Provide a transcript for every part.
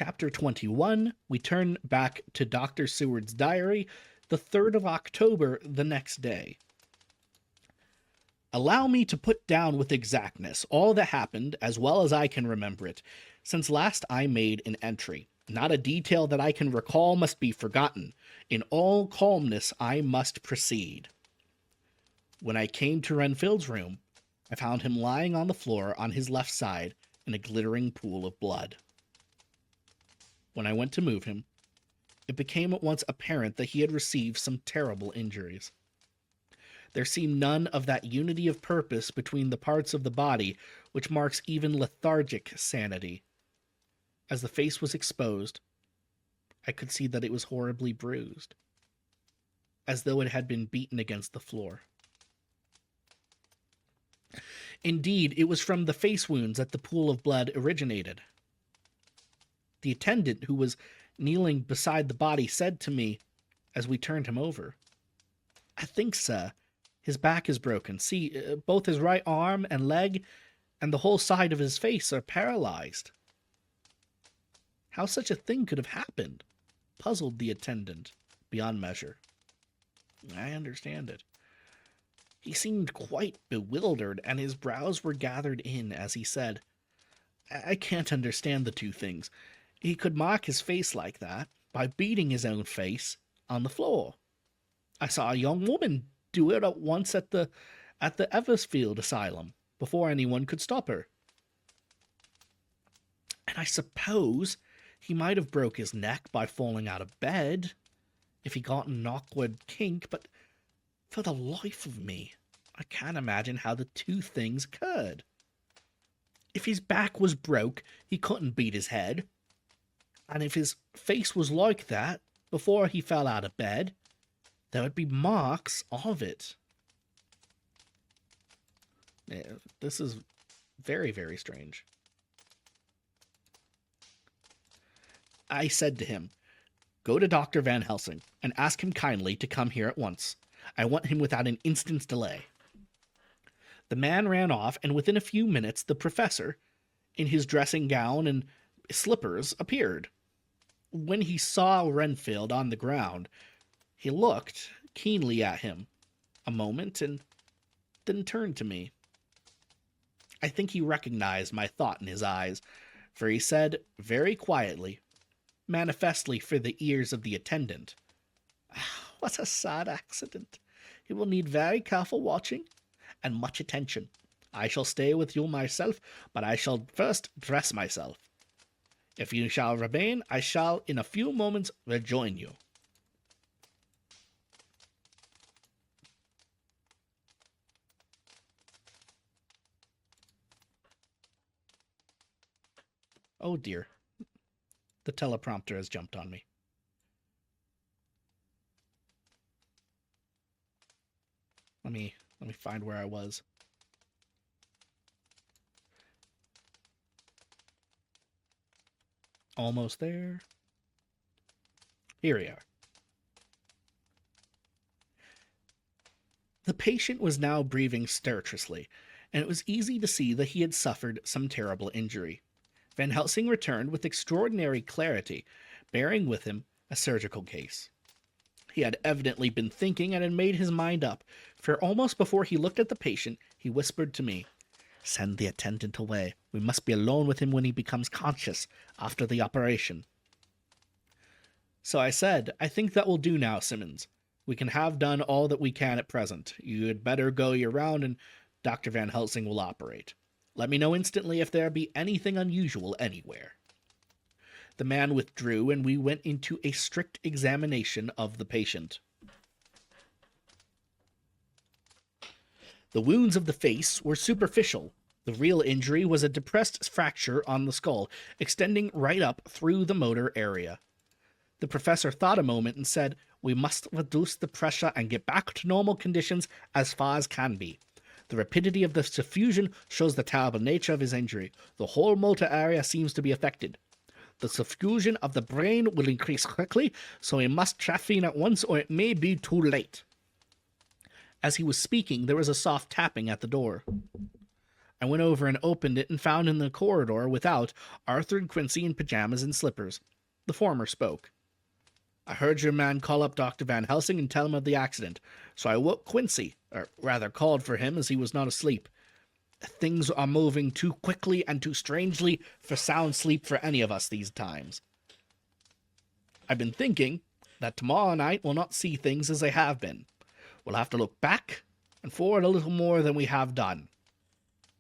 Chapter 21, we turn back to Dr. Seward's diary, the 3rd of October, the next day. Allow me to put down with exactness all that happened as well as I can remember it, since last I made an entry. Not a detail that I can recall must be forgotten. In all calmness I must proceed. When I came to Renfield's room, I found him lying on the floor on his left side in a glittering pool of blood. When I went to move him, it became at once apparent that he had received some terrible injuries. There seemed none of that unity of purpose between the parts of the body which marks even lethargic sanity. As the face was exposed, I could see that it was horribly bruised, as though it had been beaten against the floor. Indeed, it was from the face wounds that the pool of blood originated. The attendant who was kneeling beside the body said to me, as we turned him over, "I think, sir, his back is broken. See, both his right arm and leg and the whole side of his face are paralyzed." How such a thing could have happened puzzled the attendant beyond measure. I understand it. He seemed quite bewildered, and his brows were gathered in as he said, "I can't understand the two things. He could mark his face like that by beating his own face on the floor. I saw a young woman do it at once at the Eversfield Asylum before anyone could stop her. And I suppose he might have broke his neck by falling out of bed if he got an awkward kink, but for the life of me, I can't imagine how the two things occurred. If his back was broke, he couldn't beat his head. And if his face was like that before he fell out of bed, there would be marks of it." Yeah, this is very, very strange. I said to him, "Go to Dr. Van Helsing and ask him kindly to come here at once. I want him without an instant's delay." The man ran off, and within a few minutes the professor, in his dressing gown and slippers, appeared. When he saw Renfield on the ground, he looked keenly at him a moment and then turned to me. I think he recognized my thought in his eyes, for he said very quietly, manifestly for the ears of the attendant, "What a sad accident! He will need very careful watching and much attention. I shall stay with you myself, but I shall first dress myself. If you shall remain, I shall in a few moments rejoin you." Oh dear. The teleprompter has jumped on me. Let me find where I was. Almost there. Here we are. The patient was now breathing stertorously, and it was easy to see that he had suffered some terrible injury. Van Helsing returned with extraordinary clarity, bearing with him a surgical case. He had evidently been thinking and had made his mind up, for almost before he looked at the patient, he whispered to me, "Send the attendant away. We must be alone with him when he becomes conscious after the operation." So I said, "I think that will do now, Simmons. We can have done all that we can at present. You had better go your round, and Dr. Van Helsing will operate. Let me know instantly if there be anything unusual anywhere." The man withdrew, and we went into a strict examination of the patient. The wounds of the face were superficial. The real injury was a depressed fracture on the skull, extending right up through the motor area. The professor thought a moment and said, "We must reduce the pressure and get back to normal conditions as far as can be. The rapidity of the suffusion shows the terrible nature of his injury. The whole motor area seems to be affected. The suffusion of the brain will increase quickly, so he must caffeine at once or it may be too late." As he was speaking, there was a soft tapping at the door. I went over and opened it and found in the corridor without Arthur and Quincy in pajamas and slippers. The former spoke. I heard your man call up Dr. Van Helsing and tell him of the accident, so I woke Quincy, or rather called for him as he was not asleep. Things are moving too quickly and too strangely for sound sleep for any of us these times. I've been thinking that tomorrow night we'll not see things as they have been. We'll have to look back and forward a little more than we have done.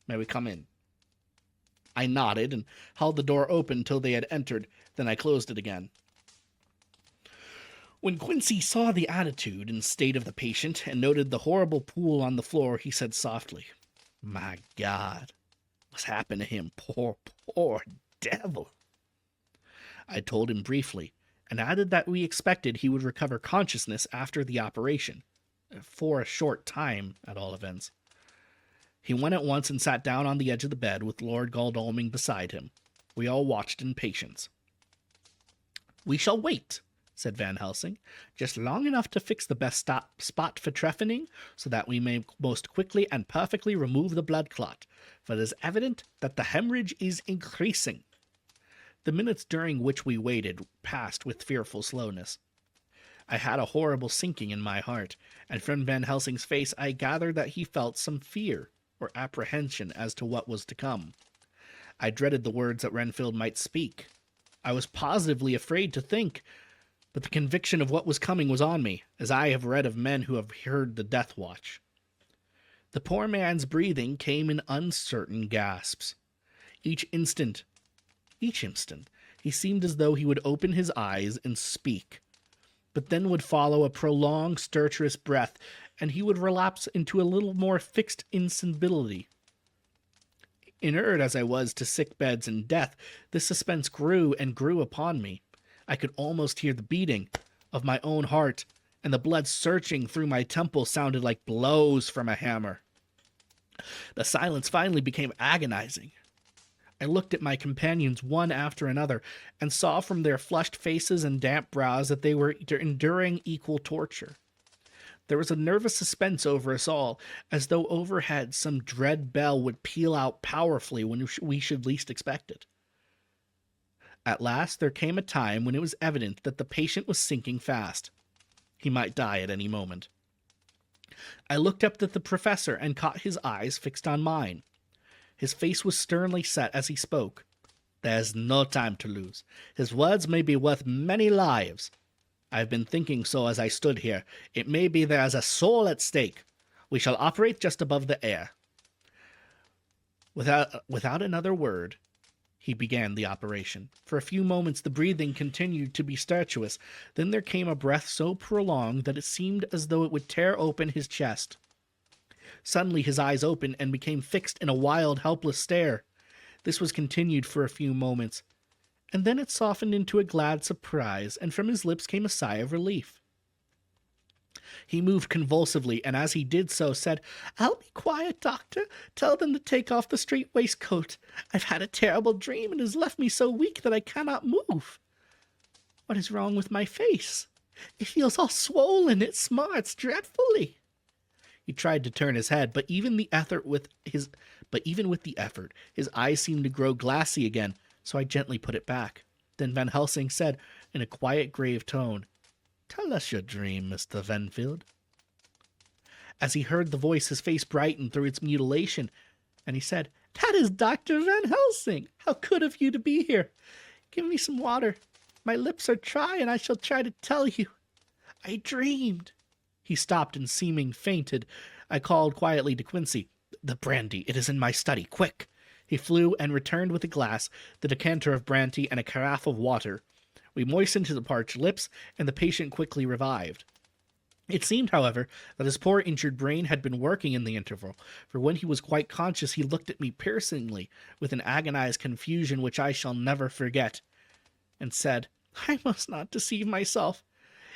May we come in? I nodded and held the door open till they had entered, then I closed it again. When Quincy saw the attitude and state of the patient and noted the horrible pool on the floor, he said softly, "My God, what's happened to him? Poor devil." I told him briefly, and added that we expected he would recover consciousness after the operation, for a short time, at all events. He went at once and sat down on the edge of the bed with Lord Godalming beside him. We all watched in patience. "We shall wait," said Van Helsing, "just long enough to fix the best spot for trephining, so that we may most quickly and perfectly remove the blood clot, for it is evident that the hemorrhage is increasing." The minutes during which we waited passed with fearful slowness. I had a horrible sinking in my heart, and from Van Helsing's face I gathered that he felt some fear or apprehension as to what was to come. I dreaded the words that Renfield might speak. I was positively afraid to think, but the conviction of what was coming was on me, as I have read of men who have heard the death watch. The poor man's breathing came in uncertain gasps. Each instant, he seemed as though he would open his eyes and speak, but then would follow a prolonged, stertorous breath, and he would relapse into a little more fixed insensibility. Inured as I was to sick beds and death, this suspense grew and grew upon me. I could almost hear the beating of my own heart, and the blood searching through my temple sounded like blows from a hammer. The silence finally became agonizing. I looked at my companions one after another, and saw from their flushed faces and damp brows that they were enduring equal torture. There was a nervous suspense over us all, as though overhead some dread bell would peal out powerfully when we should least expect it. At last there came a time when it was evident that the patient was sinking fast. He might die at any moment. I looked up at the professor and caught his eyes fixed on mine. His face was sternly set as he spoke. "There's no time to lose. His words may be worth many lives. I have been thinking so as I stood here. It may be there is a soul at stake. We shall operate just above the air." Without another word, he began the operation. For a few moments the breathing continued to be stertorous. Then there came a breath so prolonged that it seemed as though it would tear open his chest. Suddenly his eyes opened and became fixed in a wild, helpless stare. This was continued for a few moments, and then it softened into a glad surprise, and from his lips came a sigh of relief. He moved convulsively, and as he did so said, "I'll be quiet, doctor. Tell them to take off the strait waistcoat. I've had a terrible dream, and it has left me so weak that I cannot move. What is wrong with my face? It feels all swollen. It smarts dreadfully." He tried to turn his head, but even with the effort, his eyes seemed to grow glassy again, so I gently put it back. Then Van Helsing said, in a quiet, grave tone, "Tell us your dream, Mr. Venfield." As he heard the voice, his face brightened through its mutilation, and he said, "That is Dr. Van Helsing. How good of you to be here. Give me some water. My lips are dry, and I shall try to tell you. I dreamed." He stopped and seeming fainted. I called quietly to Quincy, "The brandy, it is in my study, quick." He flew and returned with a glass, the decanter of brandy, and a carafe of water. We moistened his parched lips, and the patient quickly revived. It seemed, however, that his poor injured brain had been working in the interval, for when he was quite conscious he looked at me piercingly, with an agonized confusion which I shall never forget, and said, "I must not deceive myself.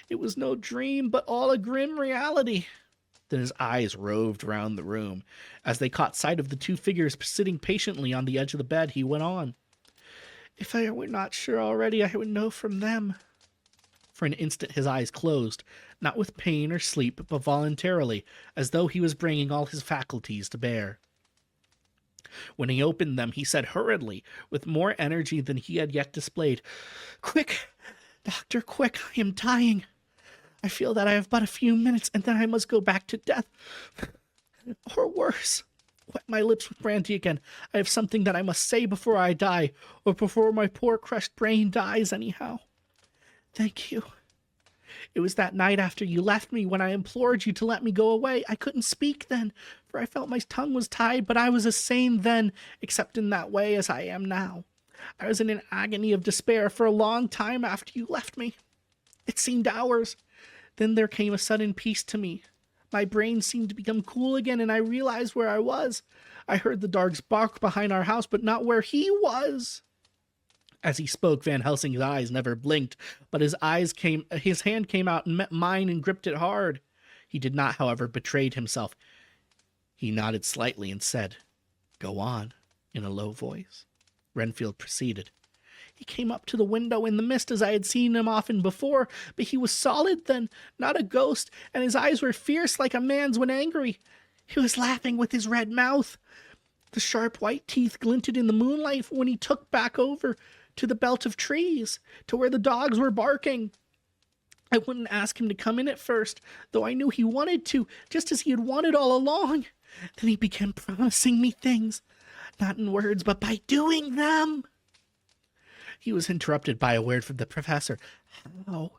It was no dream, but all a grim reality." Then his eyes roved round the room. As they caught sight of the two figures sitting patiently on the edge of the bed, he went on, "If I were not sure already, I would know from them." For an instant his eyes closed, not with pain or sleep, but voluntarily, as though he was bringing all his faculties to bear. When he opened them, he said hurriedly, with more energy than he had yet displayed, "Quick, doctor, quick, I am dying. I feel that I have but a few minutes, and then I must go back to death. Or worse. Wet my lips with brandy again. I have something that I must say before I die, or before my poor crushed brain dies anyhow. Thank you. It was that night after you left me when I implored you to let me go away. I couldn't speak then, for I felt my tongue was tied, but I was as sane then, except in that way, as I am now. I was in an agony of despair for a long time after you left me. It seemed hours. Then there came a sudden peace to me. My brain seemed to become cool again, and I realized where I was. I heard the dogs bark behind our house, but not where he was." As he spoke, Van Helsing's eyes never blinked, but his hand came out and met mine and gripped it hard. He did not, however, betray himself. He nodded slightly and said, "Go on," in a low voice. Renfield proceeded. "He came up to the window in the mist as I had seen him often before, but he was solid then, not a ghost, and his eyes were fierce like a man's when angry. He was laughing with his red mouth. The sharp white teeth glinted in the moonlight when he took back over to the belt of trees, to where the dogs were barking. I wouldn't ask him to come in at first, though I knew he wanted to, just as he had wanted all along. Then he began promising me things, not in words, but by doing them." He was interrupted by a word from the professor. "How?"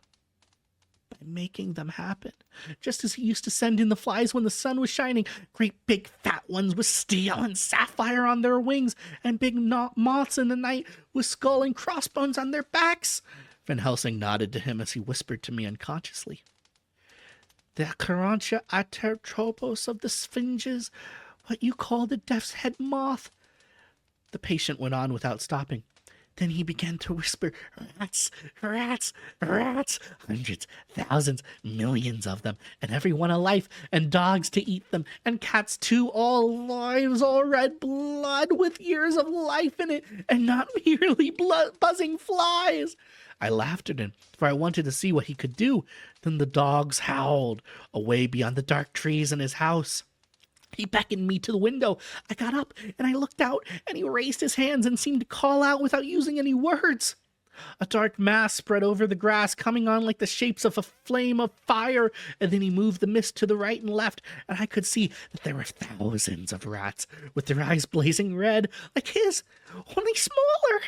"By making them happen, just as he used to send in the flies when the sun was shining, great big fat ones with steel and sapphire on their wings, and big moths in the night with skull and crossbones on their backs." Van Helsing nodded to him as he whispered to me unconsciously, "The Carrantia atertropos of the sphinges, what you call the death's head moth." The patient went on without stopping. Then he began to whisper, "Rats, rats, rats, hundreds, thousands, millions of them, and every one alive, and dogs to eat them, and cats too, all lives, all red blood with years of life in it, and not merely buzzing flies." I laughed at him, for I wanted to see what he could do. Then the dogs howled, away beyond the dark trees and his house. He beckoned me to the window. I got up, and I looked out, and he raised his hands and seemed to call out without using any words. A dark mass spread over the grass, coming on like the shapes of a flame of fire, and then he moved the mist to the right and left, and I could see that there were thousands of rats, with their eyes blazing red, like his, only smaller.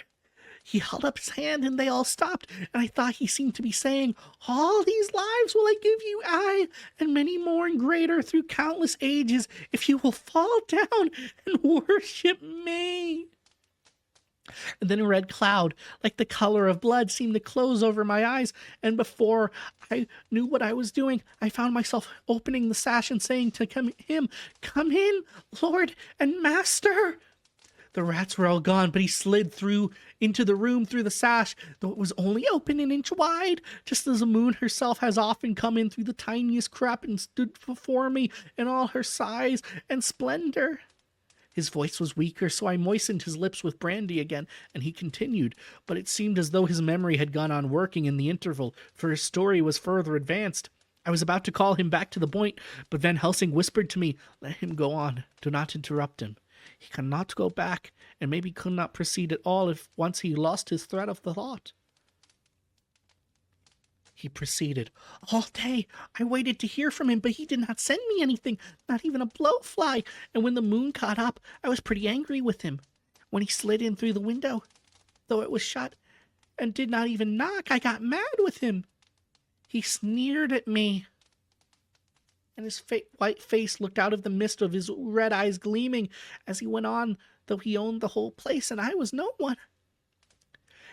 He held up his hand, and they all stopped, and I thought he seemed to be saying, "All these lives will I give you, I, and many more and greater through countless ages, if you will fall down and worship me." And then a red cloud, like the color of blood, seemed to close over my eyes, and before I knew what I was doing, I found myself opening the sash and saying to him, "Come in, Lord and Master." The rats were all gone, but he slid through into the room through the sash, though it was only open an inch wide, just as the moon herself has often come in through the tiniest crack and stood before me in all her size and splendor. His voice was weaker, so I moistened his lips with brandy again, and he continued, but it seemed as though his memory had gone on working in the interval, for his story was further advanced. I was about to call him back to the point, but Van Helsing whispered to me, "Let him go on. Do not interrupt him. He cannot go back, and maybe could not proceed at all if once he lost his thread of the thought." He proceeded, "All day I waited to hear from him, but he did not send me anything, not even a blowfly, and when the moon caught up, I was pretty angry with him. When he slid in through the window, though it was shut, and did not even knock, I got mad with him. He sneered at me, and his white face looked out of the mist of his red eyes gleaming as he went on, though he owned the whole place, and I was no one.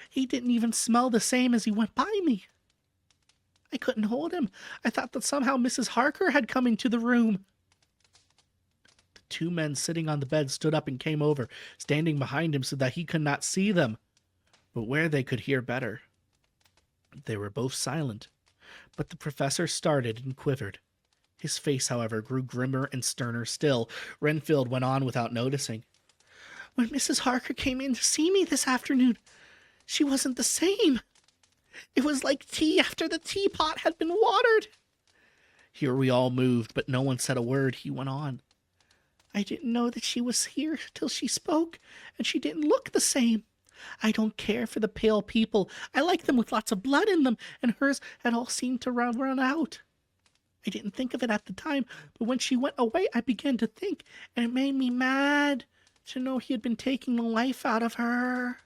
He didn't even smell the same as he went by me. I couldn't hold him. I thought that somehow Mrs. Harker had come into the room." The two men sitting on the bed stood up and came over, standing behind him so that he could not see them, but where they could hear better. They were both silent, but the professor started and quivered. His face, however, grew grimmer and sterner still. Renfield went on without noticing. "When Mrs. Harker came in to see me this afternoon, she wasn't the same. It was like tea after the teapot had been watered." Here we all moved, but no one said a word. He went on. I didn't know that she was here till she spoke, and she didn't look the same. I don't care for the pale people. I like them with lots of blood in them, and hers had all seemed to run out. I didn't think of it at the time, but when she went away, I began to think, and it made me mad to know he had been taking the life out of her.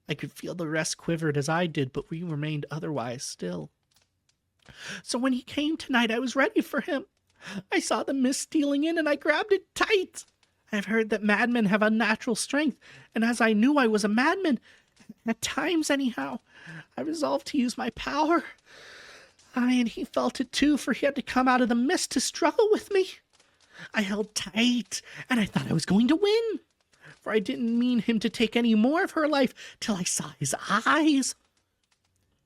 I could feel the rest quivered as I did, but we remained otherwise still. So when he came tonight, I was ready for him. I saw the mist stealing in, and I grabbed it tight. I have heard that madmen have unnatural strength, and as I knew I was a madman, at times anyhow, I resolved to use my power. And he felt it too, for he had to come out of the mist to struggle with me. I held tight, and I thought I was going to win, for I didn't mean him to take any more of her life till I saw his eyes.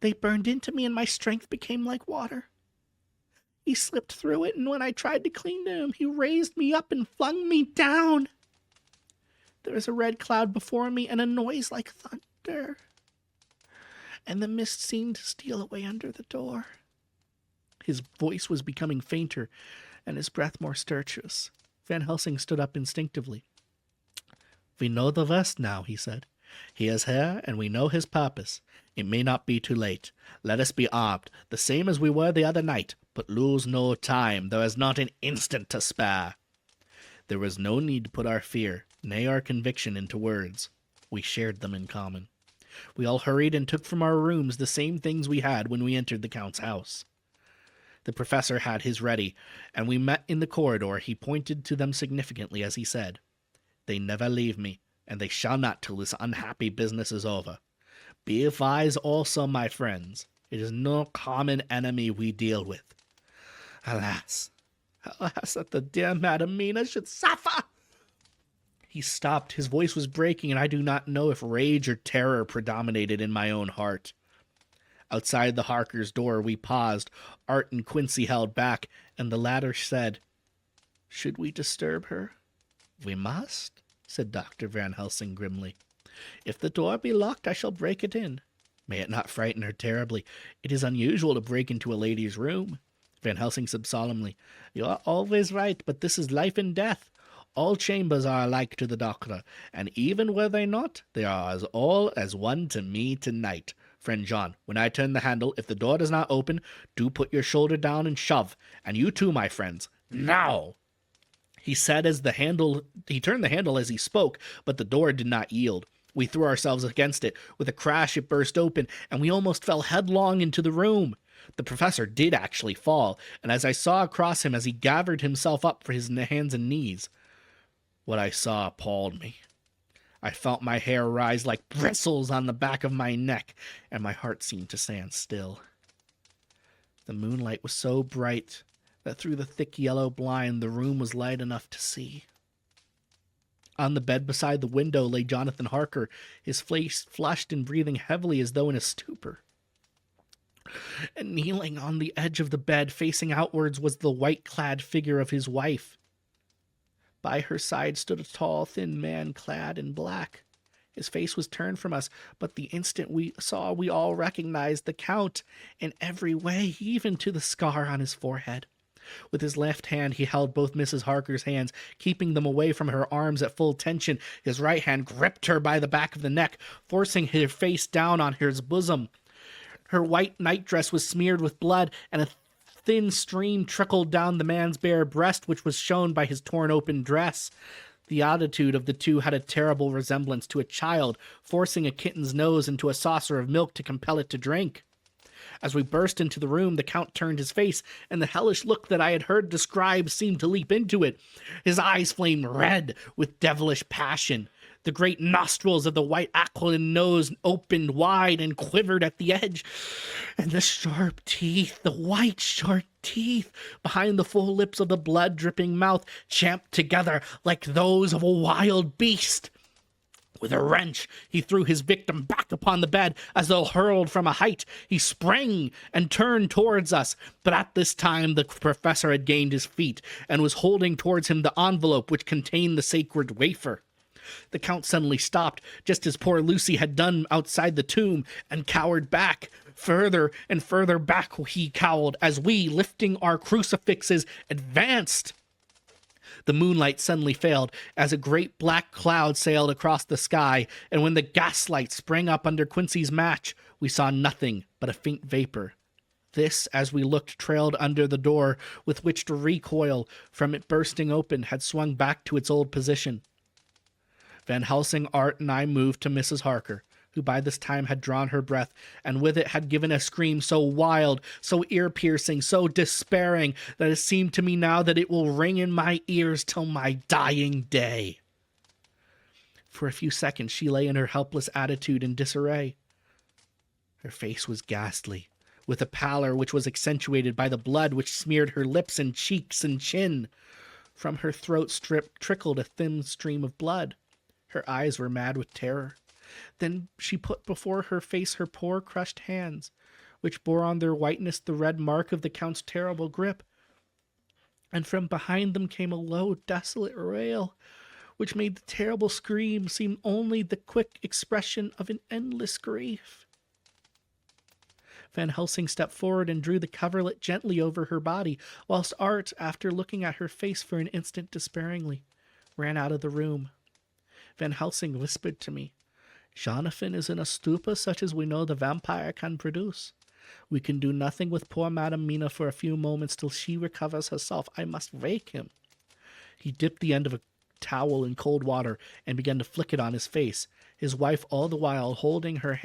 They burned into me, and my strength became like water. He slipped through it, and when I tried to cling to him, he raised me up and flung me down. There was a red cloud before me and a noise like thunder, and the mist seemed to steal away under the door. His voice was becoming fainter, and his breath more stertorous. Van Helsing stood up instinctively. "We know the rest now," he said. "He is here, and we know his purpose. It may not be too late. Let us be armed, the same as we were the other night, but lose no time. There is not an instant to spare." There was no need to put our fear, nay our conviction, into words. We shared them in common. We all hurried and took from our rooms the same things we had when we entered the Count's house. The professor had his ready, and we met in the corridor. He pointed to them significantly as he said, "They never leave me, and they shall not till this unhappy business is over. Be advised also, my friends, it is no common enemy we deal with. Alas, alas, that the dear Madam Mina should suffer!" He stopped. His voice was breaking, and I do not know if rage or terror predominated in my own heart. Outside the Harkers' door we paused. Art and Quincy held back, and the latter said, "Should we disturb her?" "We must," said Dr. Van Helsing grimly. "If the door be locked, I shall break it in. May it not frighten her terribly. It is unusual to break into a lady's room." Van Helsing said solemnly, "You are always right, but this is life and death. All chambers are alike to the doctor, and even were they not, they are as all as one to me tonight. Friend John, when I turn the handle, if the door does not open, do put your shoulder down and shove. And you too, my friends. Now!" He said he turned the handle as he spoke, but the door did not yield. We threw ourselves against it. With a crash, it burst open, and we almost fell headlong into the room. The professor did actually fall, and as I saw across him as he gathered himself up for his hands and knees, what I saw appalled me. I felt my hair rise like bristles on the back of my neck, and my heart seemed to stand still. The moonlight was so bright that through the thick yellow blind the room was light enough to see. On the bed beside the window lay Jonathan Harker, his face flushed and breathing heavily as though in a stupor. And kneeling on the edge of the bed, facing outwards, was the white-clad figure of his wife. By her side stood a tall, thin man clad in black. His face was turned from us, but the instant we all recognized the Count in every way, even to the scar on his forehead. With his left hand he held both Mrs. Harker's hands, keeping them away from her arms at full tension. His right hand gripped her by the back of the neck, forcing her face down on his bosom. Her white nightdress was smeared with blood, and a thin stream trickled down the man's bare breast, which was shown by his torn open dress. The attitude of the two had a terrible resemblance to a child forcing a kitten's nose into a saucer of milk to compel it to drink. As we burst into the room, the Count turned his face, and the hellish look that I had heard described seemed to leap into it. His eyes flamed red with devilish passion. The great nostrils of the white aquiline nose opened wide and quivered at the edge, and the sharp teeth, the white sharp teeth, behind the full lips of the blood-dripping mouth, champed together like those of a wild beast. With a wrench, he threw his victim back upon the bed as though hurled from a height. He sprang and turned towards us, but at this time the professor had gained his feet and was holding towards him the envelope which contained the sacred wafer. The Count suddenly stopped, just as poor Lucy had done outside the tomb, and cowered back. Further and further back he cowered, as we, lifting our crucifixes, advanced. The moonlight suddenly failed as a great black cloud sailed across the sky, and when the gaslight sprang up under Quincy's match, we saw nothing but a faint vapor. This, as we looked, trailed under the door, with which the recoil from it bursting open had swung back to its old position. Van Helsing, Art, and I moved to Mrs. Harker, who by this time had drawn her breath, and with it had given a scream so wild, so ear-piercing, so despairing, that it seemed to me now that it will ring in my ears till my dying day. For a few seconds she lay in her helpless attitude in disarray. Her face was ghastly, with a pallor which was accentuated by the blood which smeared her lips and cheeks and chin. From her throat strip trickled a thin stream of blood. Her eyes were mad with terror. Then she put before her face her poor crushed hands, which bore on their whiteness the red mark of the Count's terrible grip. And from behind them came a low, desolate wail, which made the terrible scream seem only the quick expression of an endless grief. Van Helsing stepped forward and drew the coverlet gently over her body, whilst Art, after looking at her face for an instant despairingly, ran out of the room. Van Helsing whispered to me, "Jonathan is in a stupor such as we know the vampire can produce. We can do nothing with poor Madame Mina for a few moments till she recovers herself. I must wake him." He dipped the end of a towel in cold water and began to flick it on his face, his wife all the while holding her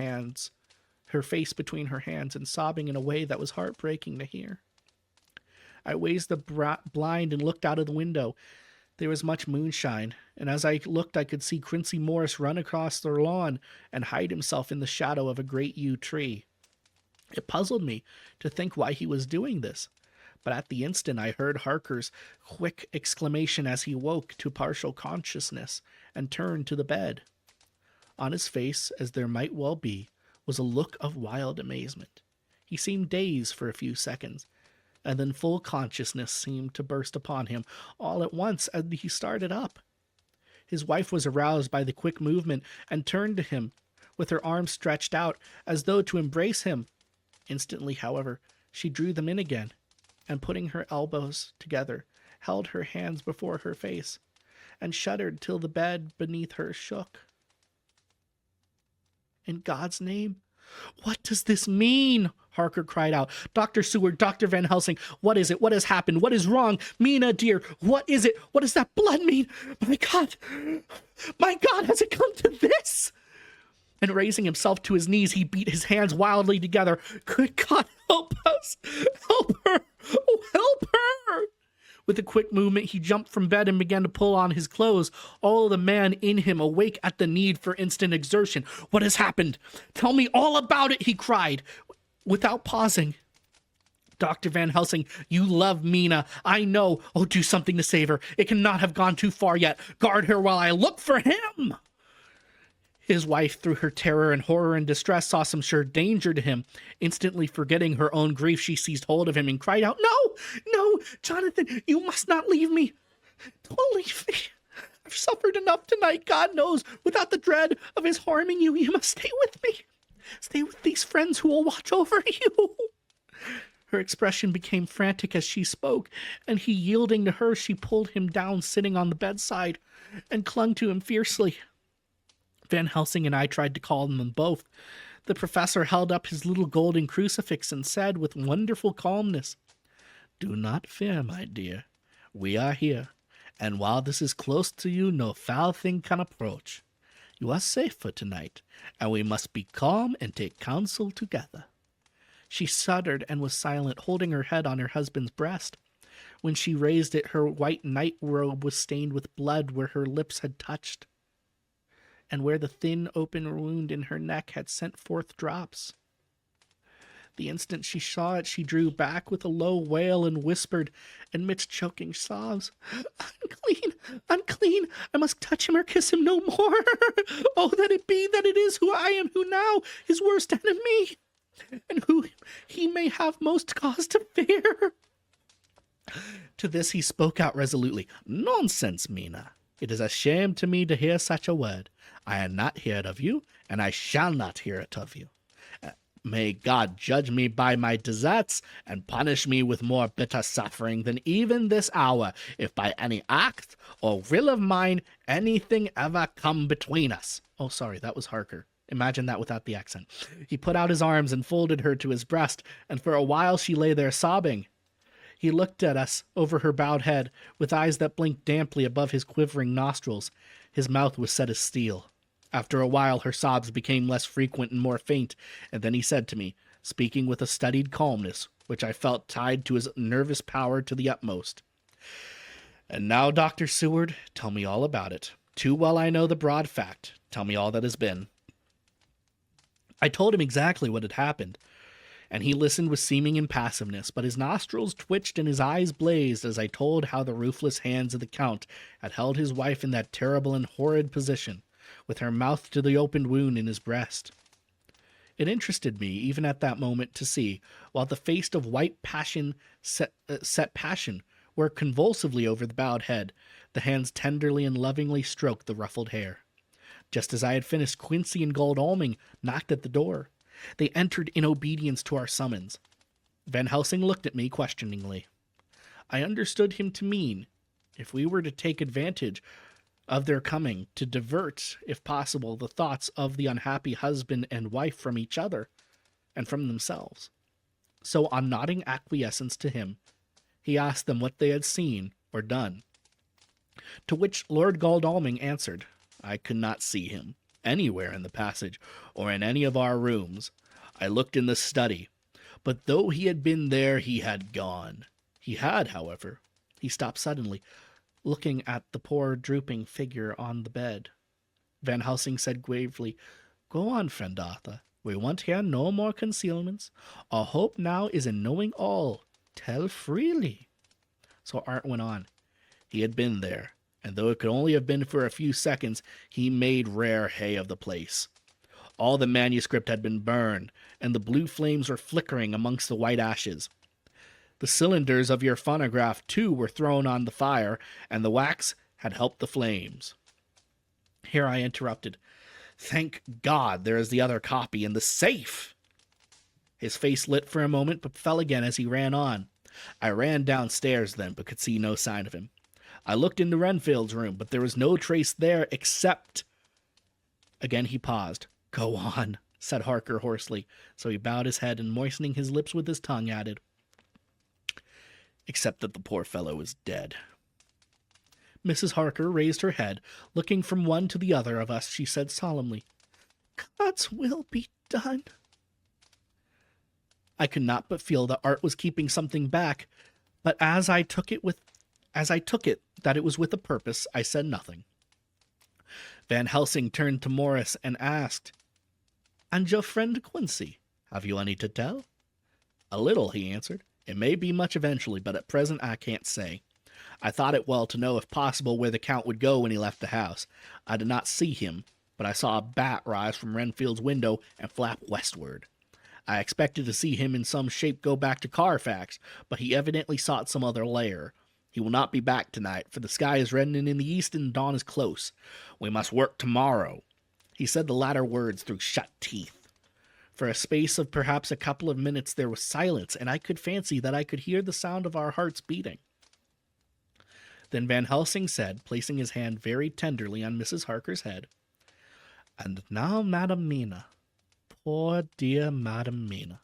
face between her hands and sobbing in a way that was heartbreaking to hear. I raised the blind and looked out of the window. There was much moonshine, and as I looked I could see Quincy Morris run across the lawn and hide himself in the shadow of a great yew tree. It puzzled me to think why he was doing this, but at the instant I heard Harker's quick exclamation as he woke to partial consciousness and turned to the bed. On his face, as there might well be, was a look of wild amazement. He seemed dazed for a few seconds, and then full consciousness seemed to burst upon him all at once as he started up. His wife was aroused by the quick movement and turned to him, with her arms stretched out as though to embrace him. Instantly, however, she drew them in again, and putting her elbows together, held her hands before her face, and shuddered till the bed beneath her shook. "In God's name, what does this mean?" Harker cried out. "Dr. Seward, Dr. Van Helsing, what is it? What has happened? What is wrong? Mina, dear, what is it? What does that blood mean? My God, has it come to this?" And raising himself to his knees, he beat his hands wildly together. "Good God, help us! Help her! Oh, help her!" With a quick movement, he jumped from bed and began to pull on his clothes, all the man in him awake at the need for instant exertion. "What has happened? Tell me all about it," he cried, without pausing. "Dr. Van Helsing, you love Mina, I know. Oh, do something to save her. It cannot have gone too far yet. Guard her while I look for him." His wife, through her terror and horror and distress, saw some sure danger to him. Instantly forgetting her own grief, she seized hold of him and cried out, No, Jonathan, you must not leave me. Don't leave me. I've suffered enough tonight, God knows, without the dread of his harming you. You must stay with me. Stay with these friends who will watch over you." Her expression became frantic as she spoke, and he yielding to her, she pulled him down sitting on the bedside and clung to him fiercely. Van Helsing and I tried to calm them both. The professor held up his little golden crucifix and said with wonderful calmness, "Do not fear, my dear. We are here, and while this is close to you, no foul thing can approach. You are safe for tonight, and we must be calm and take counsel together." She shuddered and was silent, holding her head on her husband's breast. When she raised it, her white night robe was stained with blood where her lips had touched, and where the thin open wound in her neck had sent forth drops. The instant she saw it, she drew back with a low wail and whispered, amidst choking sobs, "Unclean, unclean, I must touch him or kiss him no more. Oh, that it be that it is who I am, who now his worst enemy, and who he may have most cause to fear." To this he spoke out resolutely, "Nonsense, Mina. It is a shame to me to hear such a word. I have not heard of you, and I shall not hear it of you. May God judge me by my deserts, and punish me with more bitter suffering than even this hour, if by any act or will of mine anything ever come between us. Oh, sorry, that was Harker. Imagine that without the accent. He put out his arms and folded her to his breast, and for a while she lay there sobbing. He looked at us over her bowed head, with eyes that blinked damply above his quivering nostrils. His mouth was set as steel. After a while her sobs became less frequent and more faint, and then he said to me, speaking with a studied calmness, which I felt tied to his nervous power to the utmost. And now, Dr. Seward, tell me all about it. Too well I know the broad fact. Tell me all that has been. I told him exactly what had happened, and he listened with seeming impassiveness, but his nostrils twitched and his eyes blazed as I told how the ruthless hands of the Count had held his wife in that terrible and horrid position, with her mouth to the opened wound in his breast. It interested me, even at that moment, to see, while the face of white passion set passion worked convulsively over the bowed head, the hands tenderly and lovingly stroked the ruffled hair. Just as I had finished, Quincy and Godalming knocked at the door. They entered in obedience to our summons. Van Helsing looked at me questioningly. I understood him to mean, if we were to take advantage of their coming, to divert, if possible, the thoughts of the unhappy husband and wife from each other and from themselves. So, on nodding acquiescence to him, he asked them what they had seen or done. To which Lord Godalming answered, I could not see him anywhere in the passage or in any of our rooms. I looked in the study, but though he had been there, he had gone. He had, however. He stopped suddenly, looking at the poor drooping figure on the bed. Van Helsing said gravely, Go on, friend Arthur. We want here no more concealments. Our hope now is in knowing all. Tell freely. So Art went on. He had been there, and though it could only have been for a few seconds, he made rare hay of the place. All the manuscript had been burned, and the blue flames were flickering amongst the white ashes. The cylinders of your phonograph, too, were thrown on the fire, and the wax had helped the flames. Here I interrupted. Thank God there is the other copy in the safe. His face lit for a moment, but fell again as he ran on. I ran downstairs then, but could see no sign of him. I looked into Renfield's room, but there was no trace there except... Again he paused. Go on, said Harker hoarsely, so he bowed his head and, moistening his lips with his tongue, added, except that the poor fellow is dead. Mrs. Harker raised her head. Looking from one to the other of us, she said solemnly, God's will be done. I could not but feel that Art was keeping something back, but as I took it that it was with a purpose, I said nothing. Van Helsing turned to Morris and asked, And your friend Quincy, have you any to tell? A little, he answered. It may be much eventually, but at present I can't say. I thought it well to know, if possible, where the Count would go when he left the house. I did not see him, but I saw a bat rise from Renfield's window and flap westward. I expected to see him in some shape go back to Carfax, but he evidently sought some other lair. He will not be back tonight, for the sky is reddening in the east and dawn is close. We must work tomorrow. He said the latter words through shut teeth. For a space of perhaps a couple of minutes there was silence, and I could fancy that I could hear the sound of our hearts beating. Then Van Helsing said, placing his hand very tenderly on Mrs. Harker's head, And now, Madam Mina, poor dear Madam Mina,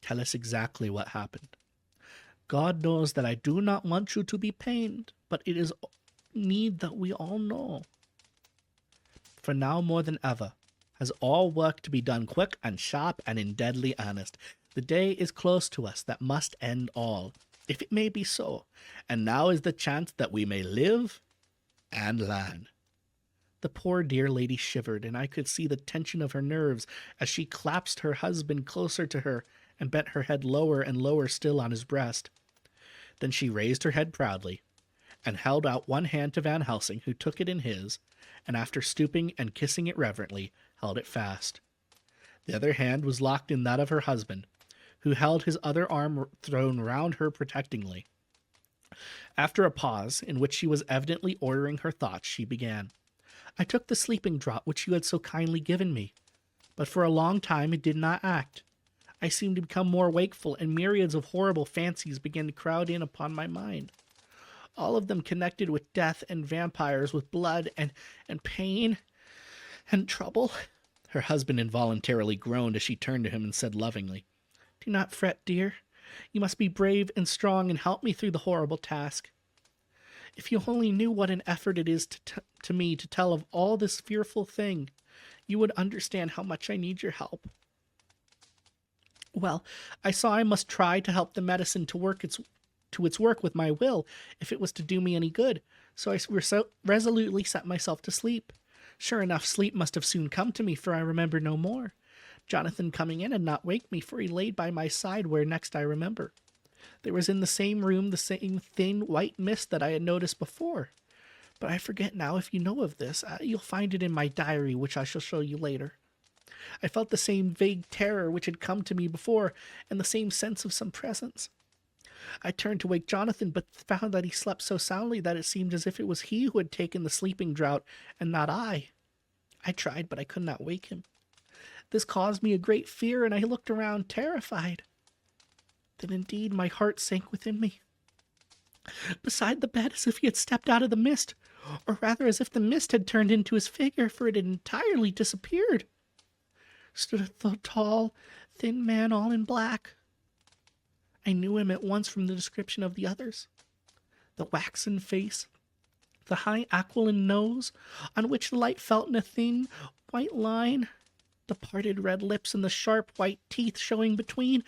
tell us exactly what happened. God knows that I do not want you to be pained, but it is need that we all know. For now more than ever, has all work to be done quick and sharp and in deadly earnest. The day is close to us that must end all, if it may be so, and now is the chance that we may live and learn. The poor dear lady shivered, and I could see the tension of her nerves as she clasped her husband closer to her and bent her head lower and lower still on his breast. Then she raised her head proudly and held out one hand to Van Helsing, who took it in his, and after stooping and kissing it reverently, held it fast. The other hand was locked in that of her husband, who held his other arm thrown round her protectingly. After a pause, in which she was evidently ordering her thoughts, she began, I took the sleeping draught which you had so kindly given me, but for a long time it did not act. I seemed to become more wakeful, and myriads of horrible fancies began to crowd in upon my mind. All of them connected with death and vampires, with blood and pain and trouble. Her husband involuntarily groaned as she turned to him and said lovingly, "Do not fret, dear. You must be brave and strong and help me through the horrible task. If you only knew what an effort it is to me to tell of all this fearful thing, you would understand how much I need your help." Well, I saw I must try to help the medicine to its work with my will, if it was to do me any good, so I resolutely set myself to sleep. Sure enough, sleep must have soon come to me, for I remember no more. Jonathan coming in had not waked me, for he laid by my side where next I remember. There was in the same room the same thin white mist that I had noticed before. But I forget now if you know of this. You'll find it in my diary, which I shall show you later. I felt the same vague terror which had come to me before, and the same sense of some presence. I turned to wake Jonathan, but found that he slept so soundly that it seemed as if it was he who had taken the sleeping draught, and not I. I tried, but I could not wake him. This caused me a great fear, and I looked around terrified. Then indeed my heart sank within me. Beside the bed, as if he had stepped out of the mist, or rather as if the mist had turned into his figure, for it had entirely disappeared, stood a tall, thin man all in black. I knew him at once from the description of the others. The waxen face, the high aquiline nose, on which the light fell in a thin white line, the parted red lips and the sharp white teeth showing between,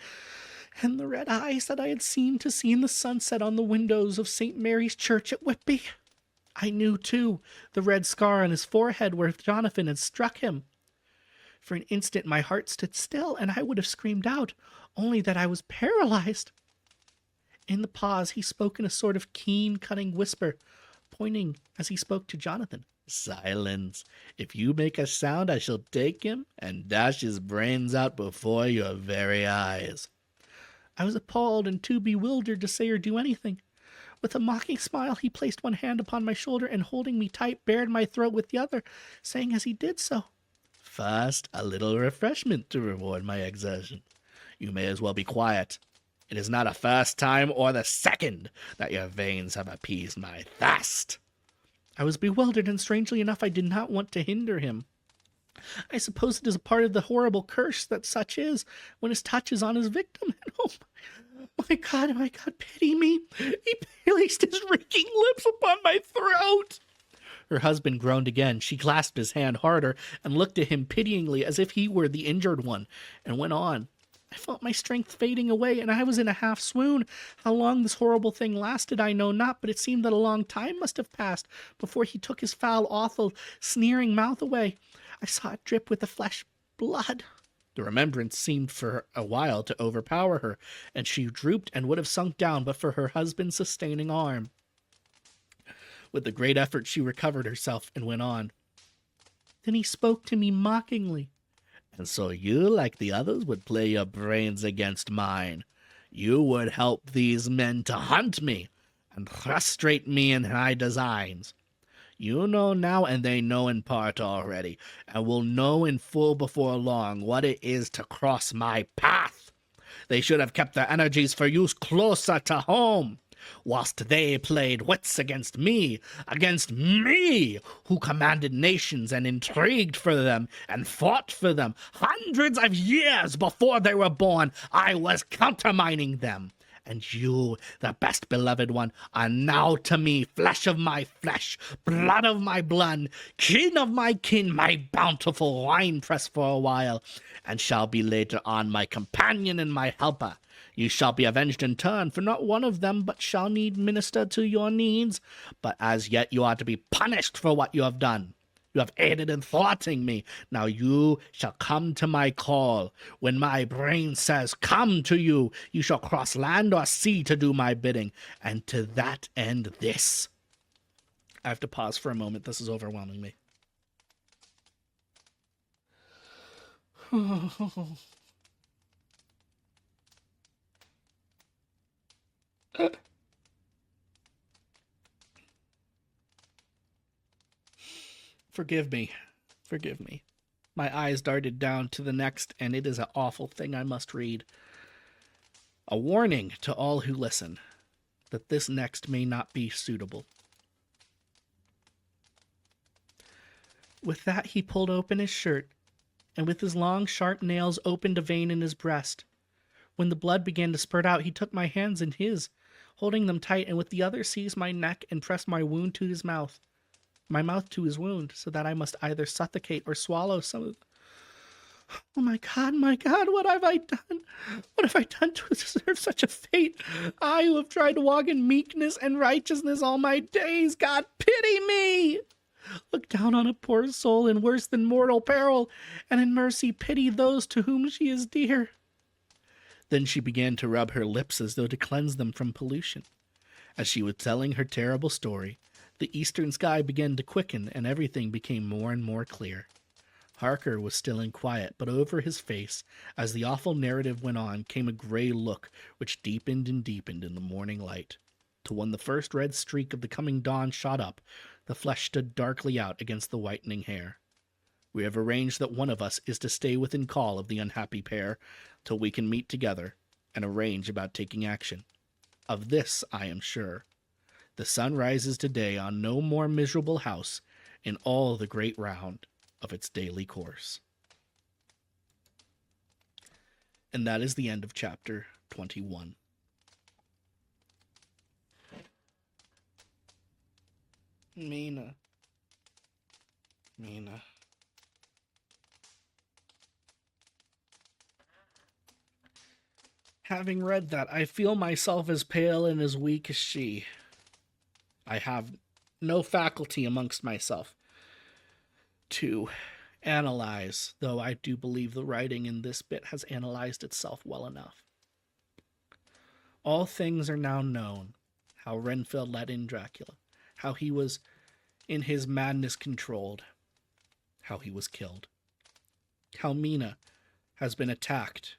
and the red eyes that I had seemed to see in the sunset on the windows of St. Mary's Church at Whitby. I knew, too, the red scar on his forehead where Jonathan had struck him. For an instant my heart stood still, and I would have screamed out, only that I was paralyzed. In the pause he spoke in a sort of keen, cutting whisper, pointing as he spoke to Jonathan. "Silence. If you make a sound, I shall take him and dash his brains out before your very eyes." I was appalled and too bewildered to say or do anything. With a mocking smile, he placed one hand upon my shoulder and, holding me tight, bared my throat with the other, saying as he did so, "First, a little refreshment to reward my exertion. You may as well be quiet. It is not a first time or the second that your veins have appeased my thirst." I was bewildered, and strangely enough I did not want to hinder him. I suppose it is a part of the horrible curse that such is, when his touch is on his victim. And oh, my God, pity me. He placed his reeking lips upon my throat. Her husband groaned again. She clasped his hand harder and looked at him pityingly as if he were the injured one, and went on. I felt my strength fading away, and I was in a half swoon. How long this horrible thing lasted I know not, but it seemed that a long time must have passed before he took his foul, awful, sneering mouth away. I saw it drip with the flesh blood. The remembrance seemed for a while to overpower her, and she drooped and would have sunk down but for her husband's sustaining arm. With a great effort she recovered herself and went on. Then he spoke to me mockingly. "And so you, like the others, would play your brains against mine. You would help these men to hunt me and frustrate me in my designs. You know now, and they know in part already, and will know in full before long, what it is to cross my path. They should have kept their energies for use closer to home, whilst they played wits against me, who commanded nations and intrigued for them and fought for them. Hundreds of years before they were born, I was countermining them. And you, the best beloved one, are now to me flesh of my flesh, blood of my blood, kin of my kin, my bountiful winepress for a while, and shall be later on my companion and my helper. You shall be avenged in turn, for not one of them but shall need minister to your needs. But as yet you are to be punished for what you have done. You have aided in thwarting me. Now you shall come to my call. When my brain says, come to you, you shall cross land or sea to do my bidding. And to that end this. I have to pause for a moment. This is overwhelming me. Forgive me. Forgive me. My eyes darted down to the next, and it is an awful thing I must read. A warning to all who listen that this next may not be suitable. With that, he pulled open his shirt, and with his long, sharp nails opened a vein in his breast. When the blood began to spurt out, he took my hands in his, holding them tight, and with the other seized my neck and pressed my mouth to his wound, so that I must either suffocate or swallow some of... Oh my God, what have I done? What have I done to deserve such a fate? I who have tried to walk in meekness and righteousness all my days. God, pity me! Look down on a poor soul in worse than mortal peril, and in mercy pity those to whom she is dear. Then she began to rub her lips as though to cleanse them from pollution. As she was telling her terrible story, the eastern sky began to quicken, and everything became more and more clear. Harker was still and quiet, but over his face, as the awful narrative went on, came a gray look which deepened and deepened in the morning light, till when the first red streak of the coming dawn shot up, the flesh stood darkly out against the whitening hair. We have arranged that one of us is to stay within call of the unhappy pair till we can meet together and arrange about taking action. Of this I am sure. The sun rises today on no more miserable house in all the great round of its daily course. And that is the end of chapter 21. Mina. Having read that, I feel myself as pale and as weak as she. I have no faculty amongst myself to analyze, though I do believe the writing in this bit has analyzed itself well enough. All things are now known. How Renfield let in Dracula, how he was in his madness controlled, how he was killed, how Mina has been attacked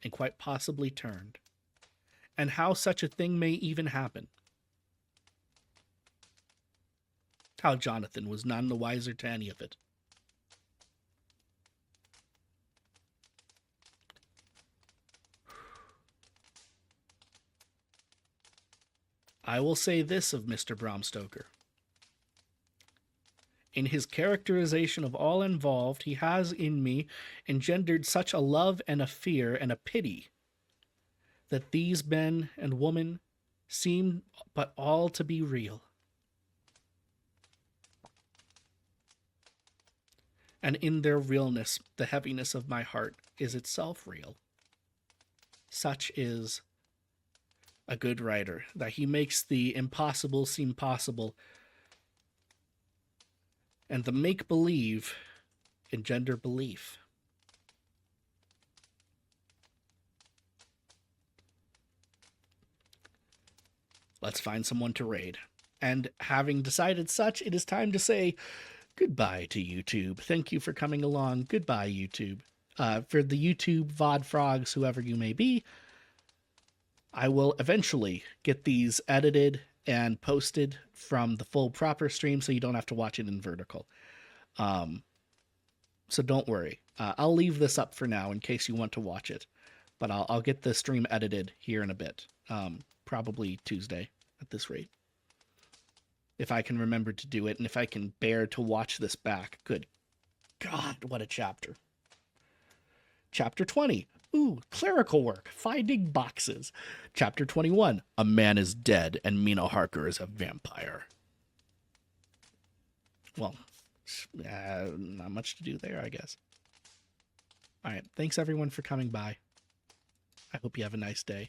and quite possibly turned, and how such a thing may even happen. How Jonathan was none the wiser to any of it. I will say this of Mr. Bram Stoker. In his characterization of all involved, he has in me engendered such a love and a fear and a pity that these men and women seem but all to be real. And in their realness, the heaviness of my heart is itself real. Such is a good writer, that he makes the impossible seem possible, and the make-believe engender belief. Let's find someone to raid. And having decided such, it is time to say goodbye to YouTube. Thank you for coming along. Goodbye, YouTube. For the YouTube VOD frogs, whoever you may be, I will eventually get these edited and posted from the full proper stream so you don't have to watch it in vertical. So don't worry. I'll leave this up for now in case you want to watch it. But I'll get the stream edited here in a bit. Probably Tuesday at this rate. If I can remember to do it, and if I can bear to watch this back. Good God, what a chapter. Chapter 20. Ooh, clerical work. Finding boxes. Chapter 21. A man is dead, and Mina Harker is a vampire. Well, not much to do there, I guess. All right, thanks everyone for coming by. I hope you have a nice day.